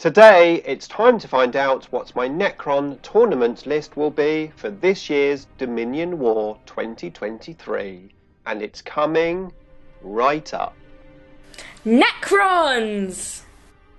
Today it's time to find out what my Necron tournament list will be for this year's Dominion War 2023, and it's coming right up. Necrons!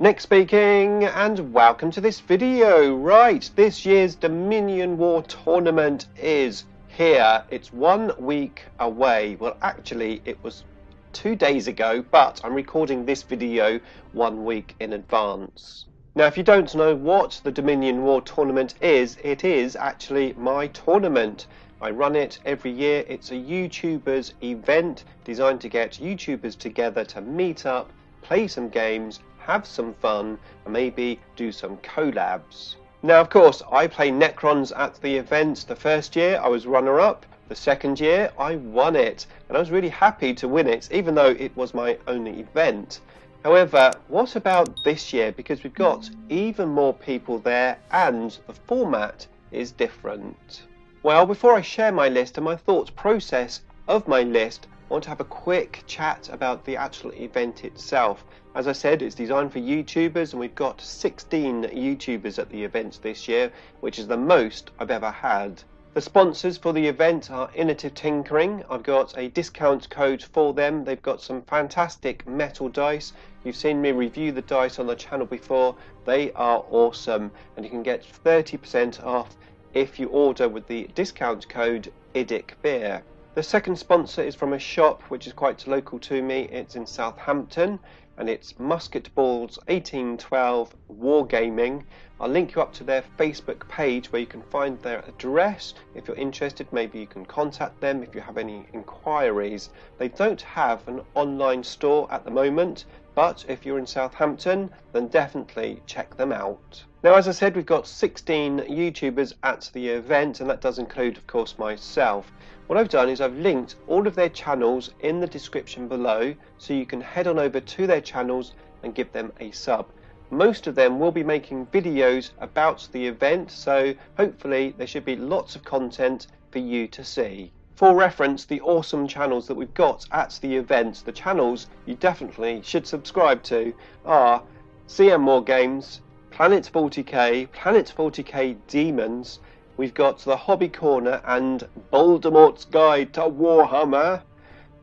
Nick speaking, and welcome to this video. Right, this year's Dominion War tournament is here. It's 1 week away. Well, actually it was 2 days ago, but I'm recording this video 1 week in advance. Now, if you don't know what the Dominion War tournament is, it is actually my tournament. I run it every year. It's a YouTubers event designed to get YouTubers together to meet up, play some games, have some fun, and maybe do some collabs. Now, of course, I play Necrons at the event. The first year I was runner-up. The second year I won it, and I was really happy to win it, even though it was my only event. However, what about this year? Because we've got even more people there and the format is different. Well, before I share my list and my thought process of my list, I want to have a quick chat about the actual event itself. As I said, it's designed for YouTubers, and we've got 16 YouTubers at the event this year, which is the most I've ever had. The sponsors for the event are Innovative Tinkering. I've got a discount code for them. They've got some fantastic metal dice. You've seen me review the dice on the channel before. They are awesome, and you can get 30% off if you order with the discount code IDICBeer. The second sponsor is from a shop which is quite local to me. It's in Southampton, and it's Musketballs 1812 Wargaming. I'll link you up to their Facebook page where you can find their address. If you're interested, maybe you can contact them if you have any inquiries. They don't have an online store at the moment, but if you're in Southampton, then definitely check them out. Now, as I said, we've got 16 YouTubers at the event, and that does include, of course, myself. What I've done is I've linked all of their channels in the description below, so you can head on over to their channels and give them a sub. Most of them will be making videos about the event, so hopefully there should be lots of content for you to see. For reference, the awesome channels that we've got at the event, the channels you definitely should subscribe to, are CM More Games, Planet 40k, Planet 40k Demons. We've got the Hobby Corner and Voldemort's Guide to Warhammer.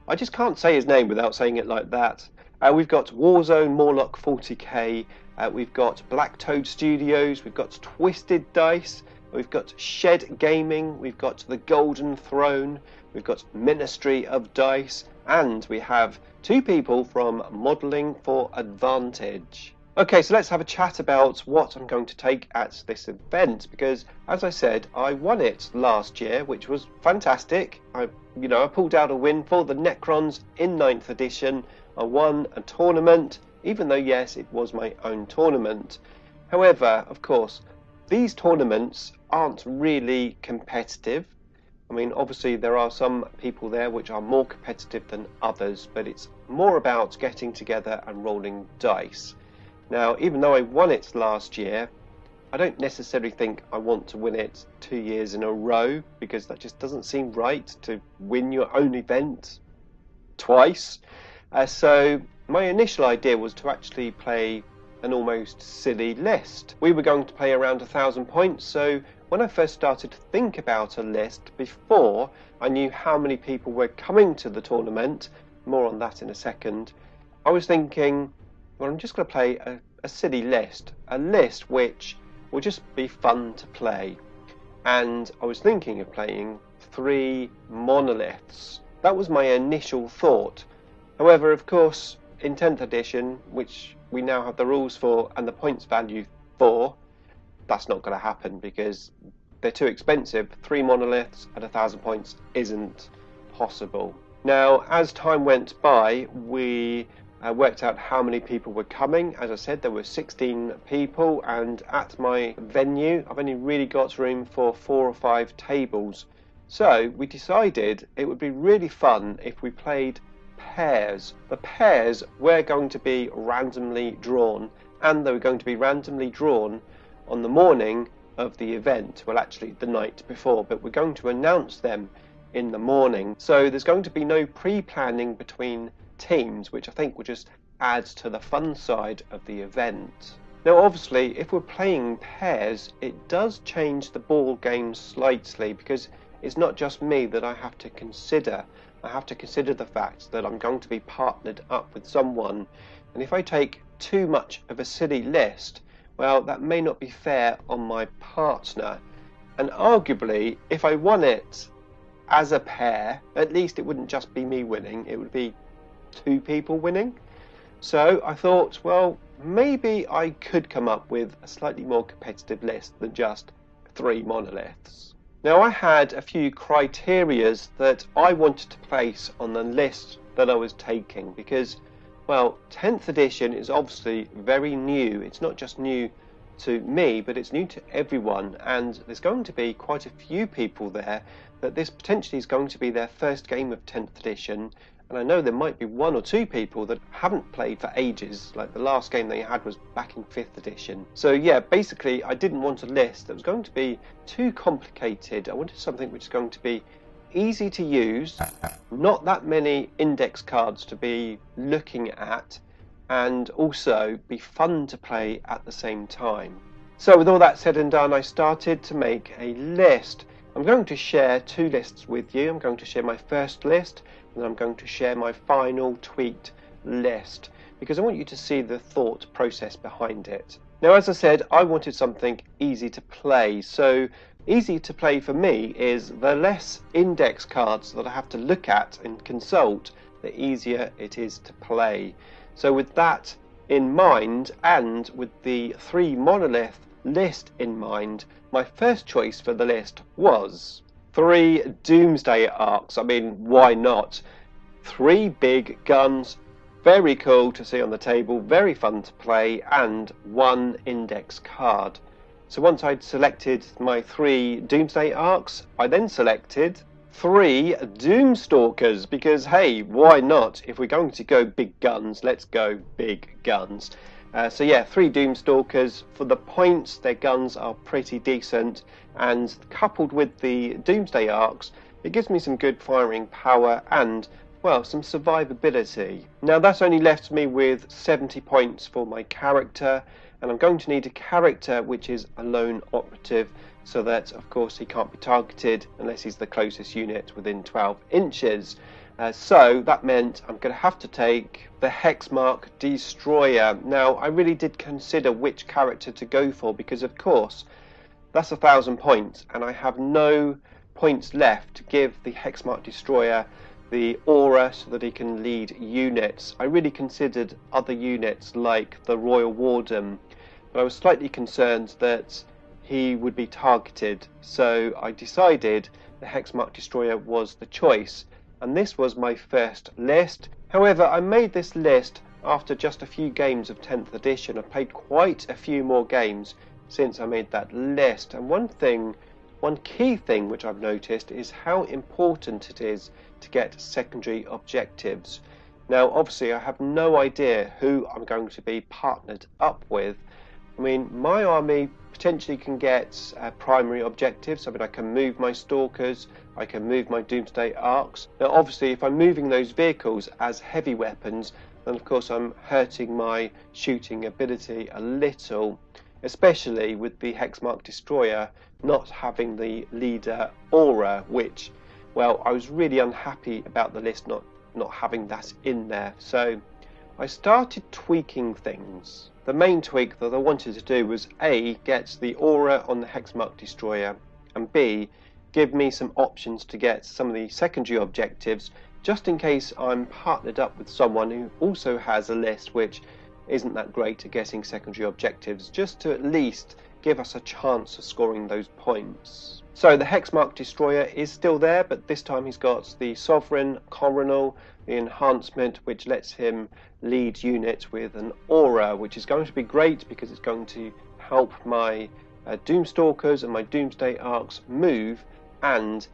I just can't say his name without saying it like that. We've got Warzone Morlock 40k. We've got Black Toad Studios. We've got Twisted Dice. We've got Shed Gaming. We've got The Golden Throne. We've got Ministry of Dice. And we have 2 people from Modelling for Advantage. Okay, so let's have a chat about what I'm going to take at this event, because as I said, I won it last year, which was fantastic. I pulled out a win for the Necrons in 9th edition. I won a tournament, even though yes, it was my own tournament. However, of course, these tournaments aren't really competitive. I mean, obviously there are some people there which are more competitive than others, but it's more about getting together and rolling dice. Now, even though I won it last year, I don't necessarily think I want to win it 2 years in a row, because that just doesn't seem right to win your own event twice. So my initial idea was to actually play an almost silly list. We were going to play around 1,000 points, so when I first started to think about a list before I knew how many people were coming to the tournament, more on that in a second, I was thinking, well, I'm just going to play a silly list, a list which will just be fun to play. And I was thinking of playing 3 monoliths. That was my initial thought. However, of course, in 10th edition, which we now have the rules for and the points value for, that's not going to happen because they're too expensive. 3 monoliths at 1,000 points isn't possible. Now, as time went by, we worked out how many people were coming. As I said, there were 16 people, and at my venue I've only really got room for 4 or 5 tables. So we decided it would be really fun if we played pairs. The pairs were going to be randomly drawn, and they were going to be randomly drawn on the morning of the event. Well, actually the night before, but we're going to announce them in the morning. So there's going to be no pre-planning between teams, which I think will just add to the fun side of the event. Now obviously if we're playing pairs, it does change the ball game slightly, because it's not just me that I have to consider. I have to consider the fact that I'm going to be partnered up with someone, and if I take too much of a silly list, well, that may not be fair on my partner. And arguably, if I won it as a pair, at least it wouldn't just be me winning, it would be two people winning. So I thought, well, maybe I could come up with a slightly more competitive list than just 3 monoliths. Now I had a few criterias that I wanted to place on the list that I was taking, because, well, 10th edition is obviously very new. It's not just new to me, but it's new to everyone, and there's going to be quite a few people there that this potentially is going to be their first game of 10th edition. And I know there might be 1 or 2 people that haven't played for ages, like the last game they had was back in 5th edition. So yeah, basically I didn't want a list that was going to be too complicated. I wanted something which is going to be easy to use, not that many index cards to be looking at, and also be fun to play at the same time. So with all that said and done, I started to make a list. I'm going to share 2 lists with you. I'm going to share my first list, and then I'm going to share my final tweaked list, because I want you to see the thought process behind it. Now, as I said, I wanted something easy to play. So easy to play for me is the less index cards that I have to look at and consult, the easier it is to play. So with that in mind, and with the 3 monolith list in mind, my first choice for the list was 3 Doomsday Arcs. I mean, why not? 3 big guns, very cool to see on the table, very fun to play, and 1 index card. So once I'd selected my 3 Doomsday Arcs, I then selected 3 Doomstalkers, because hey, why not? If we're going to go big guns, let's go big guns. So yeah, 3 Doomstalkers. For the points, their guns are pretty decent, and coupled with the Doomsday Arcs, it gives me some good firing power and, well, some survivability. Now that's only left me with 70 points for my character, and I'm going to need a character which is a lone operative, so that of course he can't be targeted unless he's the closest unit within 12 inches. So that meant I'm going to have to take the Hexmark Destroyer. Now I really did consider which character to go for, because of course that's 1,000 points, and I have no points left to give the Hexmark Destroyer the aura so that he can lead units. I really considered other units like the Royal Warden, but I was slightly concerned that he would be targeted, so I decided the Hexmark Destroyer was the choice, and this was my first list. However, I made this list after just a few games of 10th edition. I've played quite a few more games since I made that list, and one key thing which I've noticed is how important it is to get secondary objectives. Now obviously I have no idea who I'm going to be partnered up with. I mean, my army potentially can get primary objectives. I mean, I can move my Stalkers, I can move my Doomsday Arcs. Now obviously if I'm moving those vehicles as heavy weapons, then of course I'm hurting my shooting ability a little, especially with the Hexmark Destroyer not having the leader aura, which, well, I was really unhappy about the list not having that in there. So I started tweaking things. The main tweak that I wanted to do was A, get the aura on the Hexmark Destroyer, and B, give me some options to get some of the secondary objectives, just in case I'm partnered up with someone who also has a list which isn't that great at getting secondary objectives, just to at least give us a chance of scoring those points. So the Hexmark Destroyer is still there, but this time he's got the Sovereign Coronal, the enhancement which lets him lead units with an aura, which is going to be great because it's going to help my Doomstalkers and my Doomsday Arcs move, and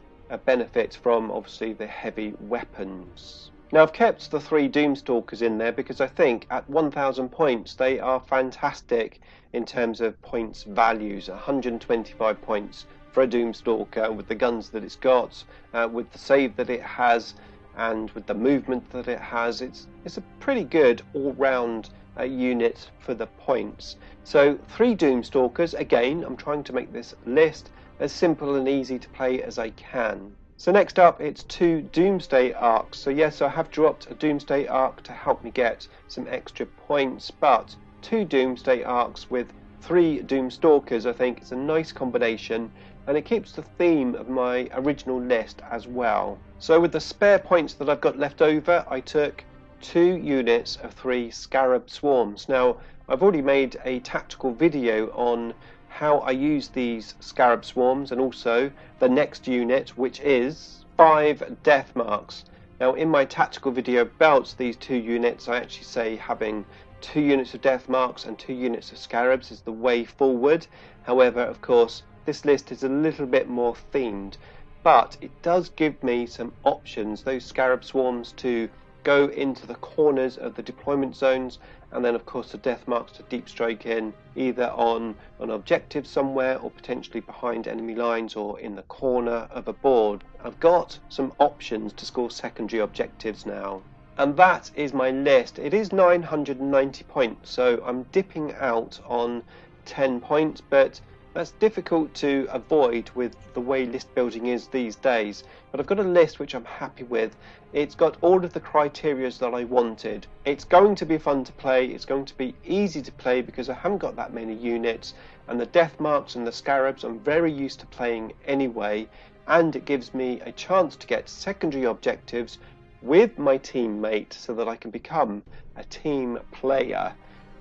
benefit from obviously the heavy weapons. Now I've kept the 3 Doomstalkers in there because I think at 1,000 points they are fantastic in terms of points values. 125 points for a Doomstalker with the guns that it's got, with the save that it has, and with the movement that it has. It's a pretty good all-round units for the points. So 3 Doomstalkers. Again, I'm trying to make this list as simple and easy to play as I can. So next up, it's 2 Doomsday Arcs. So yes, I have dropped a Doomsday Arc to help me get some extra points, but 2 Doomsday Arcs with 3 Doomstalkers I think is a nice combination, and it keeps the theme of my original list as well. So with the spare points that I've got left over, I took 2 units of 3 Scarab Swarms. Now, I've already made a tactical video on how I use these Scarab Swarms, and also the next unit, which is 5 Death Marks. Now, in my tactical video about these 2 units, I actually say having 2 units of Death Marks and 2 units of Scarabs is the way forward. However, of course, this list is a little bit more themed, but it does give me some options, those Scarab Swarms to go into the corners of the deployment zones, and then of course the Death Marks to deep strike in either on an objective somewhere or potentially behind enemy lines or in the corner of a board. I've got some options to score secondary objectives now. And that is my list. It is 990 points, so I'm dipping out on 10 points, but that's difficult to avoid with the way list building is these days. But I've got a list which I'm happy with. It's got all of the criteria that I wanted. It's going to be fun to play, it's going to be easy to play because I haven't got that many units, and the Death Marks and the Scarabs I'm very used to playing anyway, and it gives me a chance to get secondary objectives with my teammate so that I can become a team player.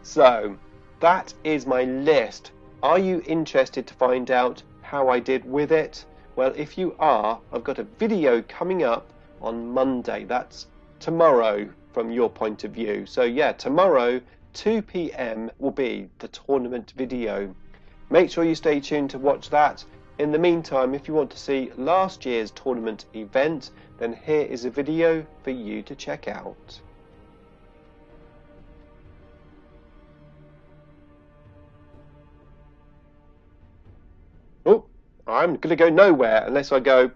So that is my list. Are you interested to find out how I did with it? Well, if you are, I've got a video coming up on Monday. That's tomorrow from your point of view. So yeah, tomorrow 2 PM will be the tournament video. Make sure you stay tuned to watch that. In the meantime, if you want to see last year's tournament event, then here is a video for you to check out. Oh, I'm going to go nowhere unless I go